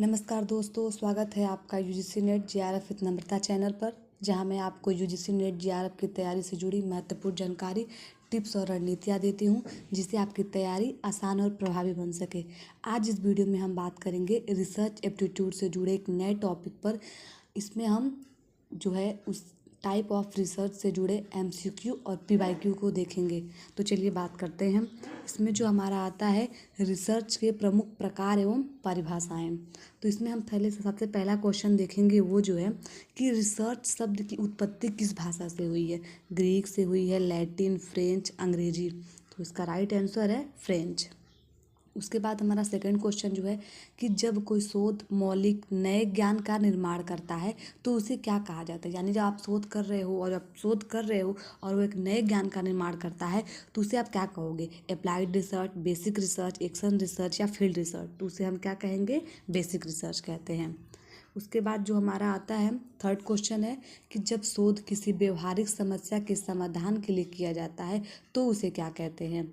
नमस्कार दोस्तों, स्वागत है आपका UGC net JRF with Namrata channel पर, जहां मैं आपको यूजीसी नेट जेआरएफ की तैयारी से जुड़ी महत्वपूर्ण जानकारी, टिप्स और रणनीतियां देती हूं, जिससे आपकी तैयारी आसान और प्रभावी बन सके। आज इस वीडियो में हम बात करेंगे रिसर्च एप्टीट्यूड से जुड़े एक नए टॉपिक पर। इसमें हम जो है उस टाइप ऑफ रिसर्च से जुड़े एमसीक्यू और पीवाईक्यू को देखेंगे। तो चलिए बात करते हैं। इसमें जो हमारा आता है रिसर्च के प्रमुख प्रकार एवं परिभाषाएं। तो इसमें हम पहले से सबसे पहला क्वेश्चन देखेंगे, वो जो है कि रिसर्च शब्द की उत्पत्ति किस भाषा से हुई है। ग्रीक से हुई है, लैटिन, फ्रेंच, अंग्रेजी। तो इसका राइट आंसर है फ्रेंच। उसके बाद हमारा सेकंड क्वेश्चन जो है कि जब कोई शोध मौलिक नए ज्ञान का निर्माण करता है तो उसे क्या कहा जाता है। यानी जब आप शोध कर रहे हो और वो एक नए ज्ञान का निर्माण करता है तो उसे आप क्या कहोगे। Applied research, basic research, action research या फील्ड रिसर्च। तो उसे हम क्या कहेंगे, बेसिक रिसर्च कहते हैं। उसके बाद जो हमारा आता है थर्ड क्वेश्चन है कि जब शोध किसी व्यवहारिक समस्या के समाधान के लिए किया जाता है तो उसे क्या कहते हैं।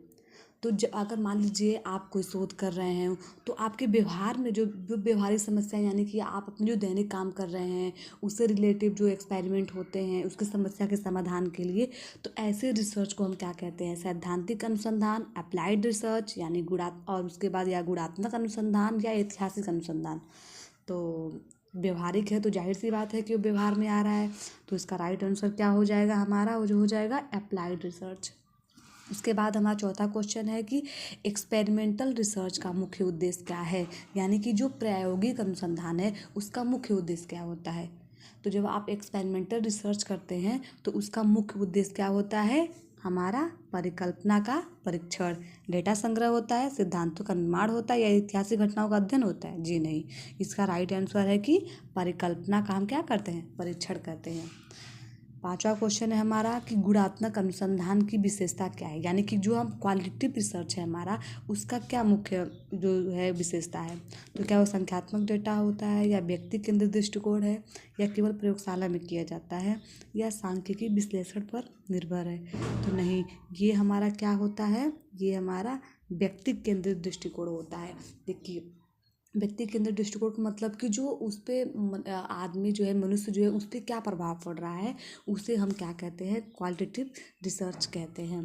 तो अगर मान लीजिए आप कोई शोध कर रहे हैं तो आपके व्यवहार में जो व्यवहारिक समस्या, यानी कि आप अपने जो दैनिक काम कर रहे हैं उससे रिलेटिव जो एक्सपेरिमेंट होते हैं उसके समस्या के समाधान के लिए, तो ऐसे रिसर्च को हम क्या कहते हैं, सैद्धांतिक अनुसंधान, अप्लाइड रिसर्च यानी और उसके बाद या गुणात्मक अनुसंधान या ऐतिहासिक अनुसंधान। तो व्यवहारिक है तो जाहिर सी बात है कि वो व्यवहार में आ रहा है, तो इसका राइट आंसर क्या हो जाएगा हमारा, वो जो हो जाएगा अप्लाइड रिसर्च। उसके बाद हमारा चौथा क्वेश्चन है कि एक्सपेरिमेंटल रिसर्च का मुख्य उद्देश्य क्या है। यानी कि जो प्रायोगिक अनुसंधान है उसका मुख्य उद्देश्य क्या होता है। तो जब आप एक्सपेरिमेंटल रिसर्च करते हैं तो उसका मुख्य उद्देश्य क्या होता है, हमारा परिकल्पना का परीक्षण, डेटा संग्रह होता है, सिद्धांतों का निर्माण होता है या ऐतिहासिक घटनाओं का अध्ययन होता है। जी नहीं, इसका राइट आंसर है कि परिकल्पना का हम क्या करते हैं, परीक्षण करते हैं। पांचवा क्वेश्चन है हमारा कि गुणात्मक अनुसंधान की विशेषता क्या है। यानी कि जो हम क्वालिटेटिव रिसर्च है हमारा, उसका क्या मुख्य जो है विशेषता है। तो क्या वो संख्यात्मक डेटा होता है या व्यक्ति केंद्रित दृष्टिकोण है या केवल प्रयोगशाला में किया जाता है या सांख्यिकी विश्लेषण पर निर्भर है। तो नहीं, ये हमारा क्या होता है, ये हमारा व्यक्ति केंद्रित दृष्टिकोण होता है। देखिए, व्यक्ति केंद्रित दृष्टिकोण का मतलब कि जो उस पर आदमी जो है, मनुष्य जो है, उस पर क्या प्रभाव पड़ रहा है, उसे हम क्या कहते हैं, क्वालिटेटिव रिसर्च कहते हैं।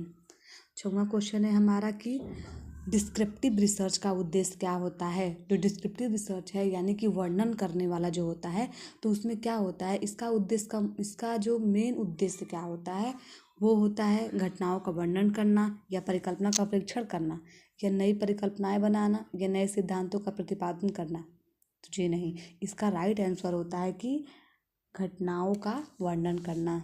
छठवां क्वेश्चन है हमारा कि डिस्क्रिप्टिव रिसर्च का उद्देश्य क्या होता है। जो डिस्क्रिप्टिव रिसर्च है यानी कि वर्णन करने वाला जो होता है, तो उसमें क्या होता है, इसका जो मेन उद्देश्य क्या होता है, वो होता है घटनाओं का वर्णन करना या परिकल्पना का परीक्षण करना या नई परिकल्पनाएं बनाना या नए सिद्धांतों का प्रतिपादन करना। तो जी नहीं, इसका राइट आंसर होता है कि घटनाओं का वर्णन करना।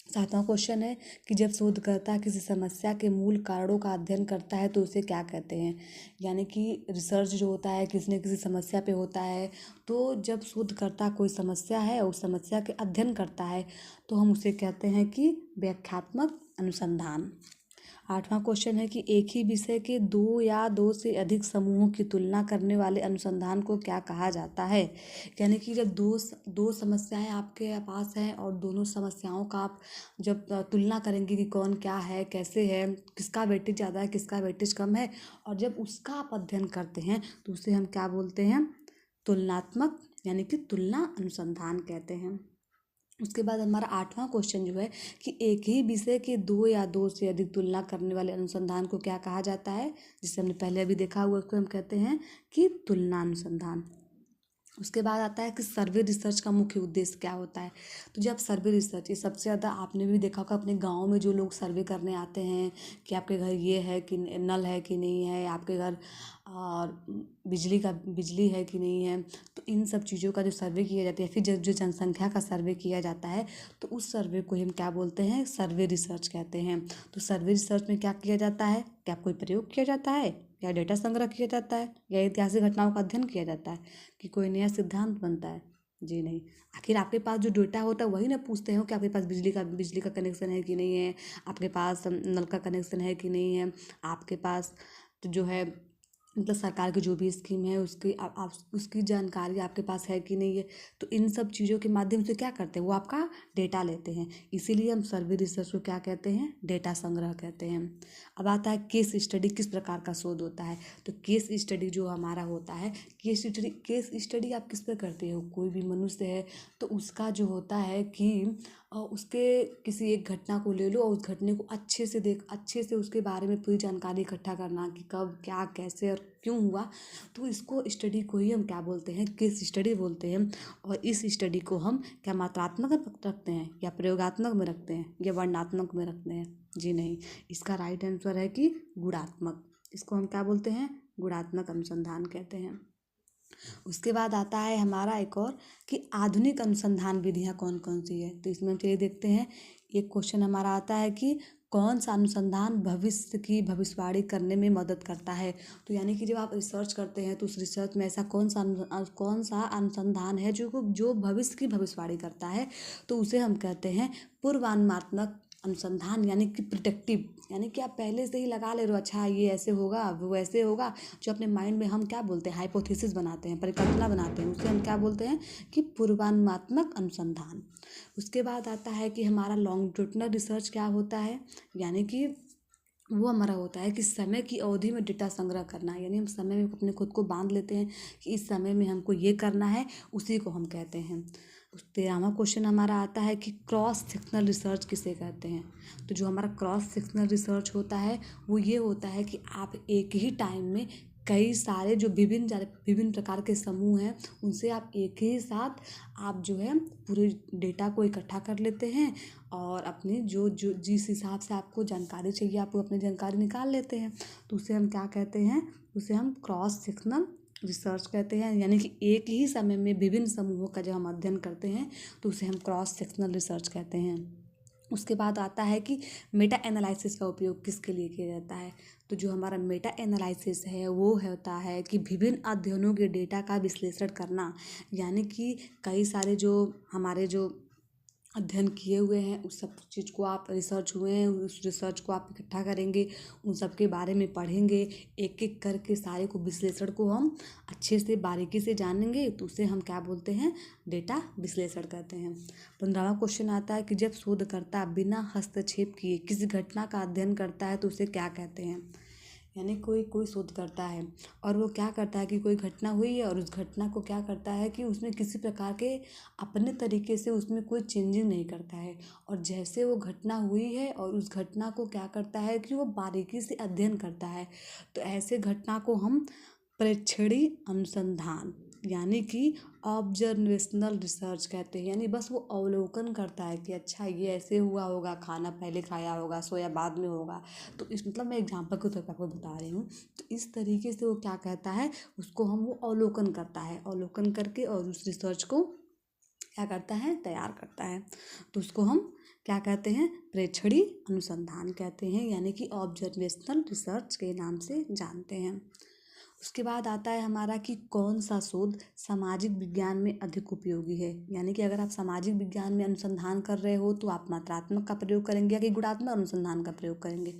सातवां क्वेश्चन है कि जब शोधकर्ता किसी समस्या के मूल कारणों का अध्ययन करता है तो उसे क्या कहते हैं। यानी कि रिसर्च जो होता है किसी न किसी समस्या पे होता है, तो जब शोधकर्ता कोई समस्या है और उस समस्या के अध्ययन करता है तो हम उसे कहते हैं कि व्याख्यात्मक अनुसंधान। आठवां क्वेश्चन है कि एक ही विषय के दो या दो से अधिक समूहों की तुलना करने वाले अनुसंधान को क्या कहा जाता है। यानी कि जब दो समस्याएं आपके पास हैं और दोनों समस्याओं का आप जब तुलना करेंगे कि कौन क्या है, कैसे है, किसका वेटेज ज़्यादा है, किसका वेटेज कम है, और जब उसका आप अध्ययन करते हैं तो उसे हम क्या बोलते हैं, तुलनात्मक यानी कि तुलना अनुसंधान कहते हैं। उसके बाद हमारा आठवां क्वेश्चन जो है कि एक ही विषय के दो या दो से अधिक तुलना करने वाले अनुसंधान को क्या कहा जाता है। जिसे हमने पहले अभी देखा हुआ उसको हम कहते हैं कि तुलना अनुसंधान। उसके बाद आता है कि सर्वे रिसर्च का मुख्य उद्देश्य क्या होता है। तो जब सर्वे रिसर्च, ये सबसे ज़्यादा आपने भी देखा होगा अपने गांव में जो लोग सर्वे करने आते हैं कि आपके घर ये है कि नल है कि नहीं है, आपके घर और बिजली है कि नहीं है। तो इन सब चीज़ों का जो सर्वे किया जाता है, फिर जो जनसंख्या का सर्वे किया जाता है, तो उस सर्वे को हम क्या बोलते हैं, सर्वे रिसर्च कहते हैं। तो सर्वे रिसर्च में क्या किया जाता है, क्या कोई प्रयोग किया जाता है या डेटा संग्रह किया जाता है या ऐतिहासिक घटनाओं का अध्ययन किया जाता है कि कोई नया सिद्धांत बनता है। जी नहीं, आखिर आपके पास जो डेटा होता है वही ना पूछते हो कि आपके पास बिजली का कनेक्शन है कि नहीं है, आपके पास नल का कनेक्शन है कि नहीं है, आपके पास तो जो है मतलब सरकार की जो भी स्कीम है उसकी आप उसकी जानकारी आपके पास है कि नहीं है। तो इन सब चीज़ों के माध्यम से क्या करते हैं, वो आपका डेटा लेते हैं। इसीलिए हम सर्वे रिसर्च को क्या कहते हैं, डेटा संग्रह कहते हैं। अब आता है केस स्टडी, किस प्रकार का शोध होता है। तो केस स्टडी जो हमारा होता है, केस स्टडी आप किस पर करते हो, कोई भी मनुष्य है तो उसका जो होता है कि उसके किसी एक घटना को ले लो और उस घटने को अच्छे से उसके बारे में पूरी जानकारी इकट्ठा करना कि कब क्या कैसे और क्यों हुआ। तो इसको स्टडी को ही हम क्या बोलते हैं, केस स्टडी बोलते हैं। और इस स्टडी को हम क्या मात्रात्मक रखते हैं या प्रयोगात्मक में रखते हैं या वर्णनात्मक में रखते हैं। जी नहीं, इसका राइट आंसर है कि गुणात्मक। इसको हम क्या बोलते हैं, गुणात्मक अनुसंधान कहते हैं। उसके बाद आता है हमारा एक और कि आधुनिक अनुसंधान विधियाँ कौन कौन सी है। तो इसमें हम चलिए देखते हैं। एक क्वेश्चन हमारा आता है कि कौन सा अनुसंधान भविष्य की भविष्यवाणी करने में मदद करता है। तो यानी कि जब आप रिसर्च करते हैं तो उस रिसर्च में ऐसा कौन सा अनुसंधान है जो भविष्य की भविष्यवाणी करता है। तो उसे हम कहते हैं पूर्वानुमानात्मक अनुसंधान, यानी कि प्रिडिक्टिव। यानी कि आप पहले से ही लगा ले रहे हो, अच्छा ये ऐसे होगा वो ऐसे होगा। जो अपने माइंड में हम क्या बोलते हैं, हाइपोथेसिस बनाते हैं, परिकल्पना बनाते हैं, उसे हम क्या बोलते हैं कि पूर्वानुमानात्मक अनुसंधान। उसके बाद आता है कि हमारा लॉन्गिट्यूडिनल रिसर्च क्या होता है। यानी कि वो हमारा होता है कि समय की अवधि में डेटा संग्रह करना। यानी हम समय में अपने खुद को बांध लेते हैं कि इस समय में हमको ये करना है, उसी को हम कहते हैं। 13वां क्वेश्चन हमारा आता है कि क्रॉस सेक्शनल रिसर्च किसे कहते हैं। तो जो हमारा क्रॉस सेक्शनल रिसर्च होता है वो ये होता है कि आप एक ही टाइम में कई सारे जो विभिन्न प्रकार के समूह हैं उनसे आप एक ही साथ आप जो है पूरे डेटा को इकट्ठा कर लेते हैं और अपनी जो जो जिस हिसाब से आपको जानकारी चाहिए आप अपनी जानकारी निकाल लेते हैं। तो उसे हम क्या कहते हैं, उसे हम क्रॉस सेक्शनल रिसर्च कहते हैं। यानी कि एक ही समय में विभिन्न समूहों का जब हम अध्ययन करते हैं तो उसे हम क्रॉस सेक्शनल रिसर्च कहते हैं। उसके बाद आता है कि मेटा एनालिसिस का उपयोग किसके लिए किया जाता है। तो जो हमारा मेटा एनालिसिस है वो होता है कि विभिन्न अध्ययनों के डेटा का विश्लेषण करना। यानी कि कई सारे जो हमारे जो अध्ययन किए हुए हैं उस सब चीज़ को आप रिसर्च हुए हैं उस रिसर्च को आप इकट्ठा करेंगे, उन सब के बारे में पढ़ेंगे, एक एक करके सारे को विश्लेषण को हम अच्छे से बारीकी से जानेंगे। तो उसे हम क्या बोलते हैं, डेटा विश्लेषण कहते हैं। 15वां क्वेश्चन आता है कि जब शोधकर्ता बिना हस्तक्षेप किए किसी घटना का अध्ययन करता है तो उसे क्या कहते हैं। यानी कोई शोध करता है और वो क्या करता है कि कोई घटना हुई है और उस घटना को क्या करता है कि उसमें किसी प्रकार के अपने तरीके से उसमें कोई चेंजिंग नहीं करता है। और जैसे वो घटना हुई है और उस घटना को क्या करता है कि वो बारीकी से अध्ययन करता है। तो ऐसे घटना को हम प्रेक्षणीय अनुसंधान यानी कि ऑब्जर्वेशनल रिसर्च कहते हैं। यानी बस वो अवलोकन करता है कि अच्छा ये ऐसे हुआ होगा, खाना पहले खाया होगा, सोया बाद में होगा। तो इस मतलब मैं एग्जांपल के तौर पर आपको बता रही हूँ। तो इस तरीके से वो क्या कहता है, उसको हम वो अवलोकन करता है, अवलोकन करके और उस रिसर्च को क्या करता है, तैयार करता है। तो उसको हम क्या कहते हैं, प्रेक्षणीय अनुसंधान कहते हैं, यानी कि ऑब्जर्वेशनल रिसर्च के नाम से जानते हैं। उसके बाद आता है हमारा कि कौन सा शोध सामाजिक विज्ञान में अधिक उपयोगी है। यानी कि अगर आप सामाजिक विज्ञान में अनुसंधान कर रहे हो तो आप मात्रात्मक का प्रयोग करेंगे या कि गुणात्मक अनुसंधान का प्रयोग करेंगे।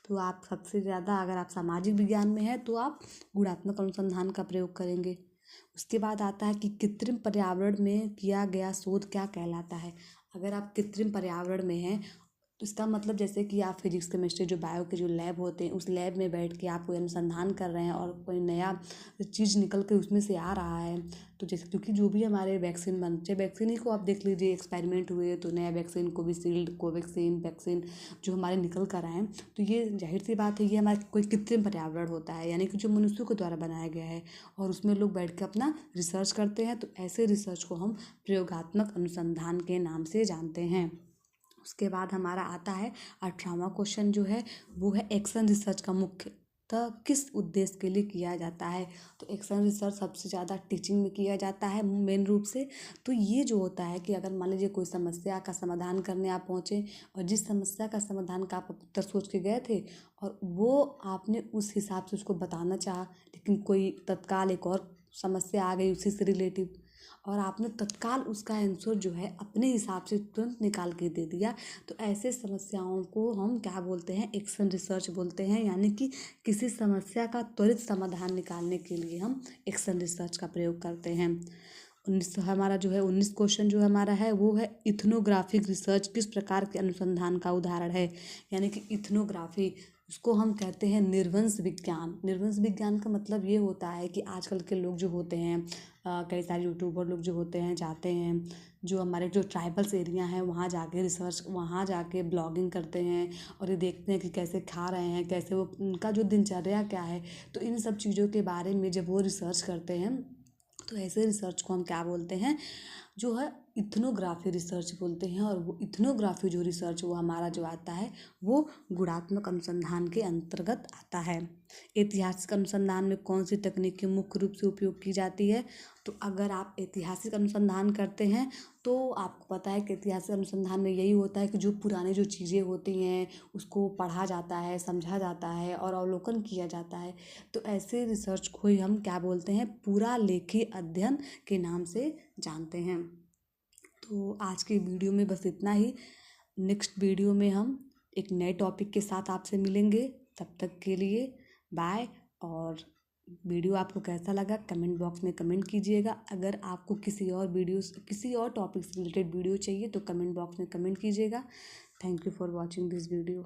तो आप सबसे ज़्यादा अगर आप सामाजिक विज्ञान में हैं तो आप गुणात्मक अनुसंधान का प्रयोग करेंगे। उसके बाद आता है कि कृत्रिम पर्यावरण में किया गया शोध क्या कहलाता है। अगर आप कृत्रिम पर्यावरण में हैं तो इसका मतलब जैसे कि आप फिजिक्स केमिस्ट्री जो बायो के जो लैब होते हैं उस लैब में बैठ के आप कोई अनुसंधान कर रहे हैं और कोई नया चीज़ निकल के उसमें से आ रहा है। तो जैसे क्योंकि जो भी हमारे वैक्सीन बनते, वैक्सीन ही को आप देख लीजिए, एक्सपेरिमेंट हुए तो नया वैक्सीन, कोविशील्ड, कोवैक्सीन वैक्सीन जो हमारे निकल कर आए हैं। तो ये जाहिर सी बात है ये हमारा कोई कृत्रिम पर्यावरण होता है, यानी कि जो मनुष्यों के द्वारा बनाया गया है और उसमें लोग बैठ के अपना रिसर्च करते हैं। तो ऐसे रिसर्च को हम प्रयोगात्मक अनुसंधान के नाम से जानते हैं। उसके बाद हमारा आता है 18वां क्वेश्चन जो है वो है एक्शन रिसर्च का मुख्यतः किस उद्देश्य के लिए किया जाता है। तो एक्शन रिसर्च सबसे ज़्यादा टीचिंग में किया जाता है मेन रूप से। तो ये जो होता है कि अगर मान लीजिए कोई समस्या का समाधान करने आप पहुँचे और जिस समस्या का समाधान का आप उत्तर सोच के गए थे और वो आपने उस हिसाब से उसको बताना चाहा, लेकिन कोई तत्काल एक और समस्या आ गई उसी से रिलेटिव, और आपने तत्काल उसका आंसर जो है अपने हिसाब से तुरंत निकाल के दे दिया, तो ऐसे समस्याओं को हम क्या बोलते हैं, एक्शन रिसर्च बोलते हैं। यानी कि किसी समस्या का त्वरित समाधान निकालने के लिए हम एक्शन रिसर्च का प्रयोग करते हैं। 19 क्वेश्चन जो हमारा है वो है इथनोग्राफिक रिसर्च किस प्रकार के अनुसंधान का उदाहरण है। यानी कि इथनोग्राफी, उसको हम कहते हैं निर्वंश विज्ञान। निर्वंश विज्ञान का मतलब ये होता है कि आजकल के लोग जो होते हैं, कई सारे यूट्यूबर लोग जो होते हैं, जाते हैं जो हमारे जो ट्राइबल्स एरिया हैं वहाँ जाके रिसर्च, वहाँ जाके ब्लॉगिंग करते हैं और ये देखते हैं कि कैसे खा रहे हैं, कैसे वो, उनका जो दिनचर्या क्या है। तो इन सब चीज़ों के बारे में जब वो रिसर्च करते हैं तो ऐसे रिसर्च को हम क्या बोलते हैं, जो है इथनोग्राफी रिसर्च बोलते हैं। और वो इथनोग्राफी जो रिसर्च वो हमारा जो आता है वो गुणात्मक अनुसंधान के अंतर्गत आता है। ऐतिहासिक अनुसंधान में कौन सी तकनीकें मुख्य रूप से उपयोग की जाती है। तो अगर आप ऐतिहासिक अनुसंधान करते हैं तो आपको पता है कि ऐतिहासिक अनुसंधान में यही होता है कि जो पुरानी जो चीज़ें होती हैं उसको पढ़ा जाता है, समझा जाता है और अवलोकन किया जाता है। तो ऐसे रिसर्च को ही हम क्या बोलते हैं, पुरालेखी अध्ययन के नाम से जानते हैं। तो आज की वीडियो में बस इतना ही। नेक्स्ट वीडियो में हम एक नए टॉपिक के साथ आपसे मिलेंगे। तब तक के लिए बाय। और वीडियो आपको कैसा लगा कमेंट बॉक्स में कमेंट कीजिएगा। अगर आपको किसी और टॉपिक से रिलेटेड वीडियो चाहिए तो कमेंट बॉक्स में कमेंट कीजिएगा। Thank you for watching this video.